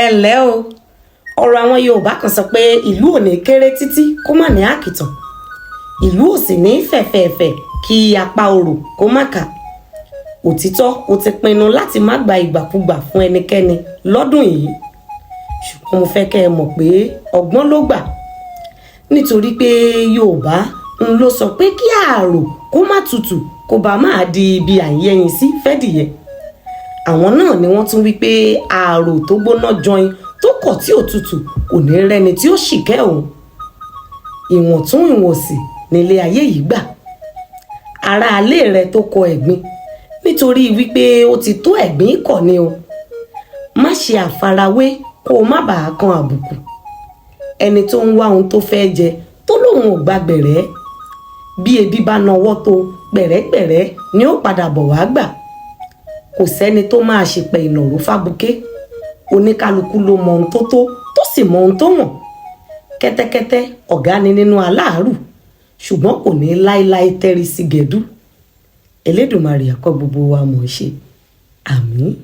ẹ ǹlẹ́ o ọ̀rọ̀ àwọn Yorùbá kan sọ pé ìlú ò ní kéré títí kó má ní àkìtàn, ìlú ò sì ní fẹ̀fẹ̀ẹ̀fẹ̀ kí apá orò kó má kà. Òtítọ́ o ti pinnu láti má gba ìgbàkúgbà fún ẹnikẹ́ni lọ́dún yìí, ṣùgbọ́n mo fẹ́ kẹ́ ẹ mọ̀ pé ọgbọ́n ló gbà, nítorí pé Yorùbá ń ló sọ pé kí ààrò kó má tutù kó bá máa di ibi àyẹ̀yìn sí fẹ́dìyẹ. Àwọn náà ni wọ́n tún wí pé ààrò tó gbóná jọin tó kọ̀ tí ò tutù kò ní rẹ́ni tí ó ṣìkẹ́ òun. Ìwọ̀ntún ìwọ̀nsì nílé ayé yìí gbà. Ará alé rẹ tó kọ ẹ̀gbin nítorí wípé ó ti tó ẹ̀gbin kọ̀ ni o. Má ṣe àfarawé kó o má bàa kan àbùkù. Ẹni tó ń wá ohun tó fẹ́ jẹ tó lóun ò gba gbẹ̀rẹ́, bí ebi bá nawọ́ tó gbẹ̀rẹ́gbẹ̀rẹ́ ni ó padà bọ̀ wá gbà. Kò sẹ́ni tó máa ṣèpẹ̀ ìnàró fábùké. Oníkálukú ló mọ ohun tó tó sì mọ ohun tó wọ̀n. Kẹ́tẹ́kẹ́tẹ́ ọ̀gá ni nínú aláàrù, ṣùgbọ́n kò ní láéláé tẹ́rí sí gẹ̀dú. Elédùmarè á kọ́ gbogbo wa mọ̀ ọ́ ṣe. Àmín.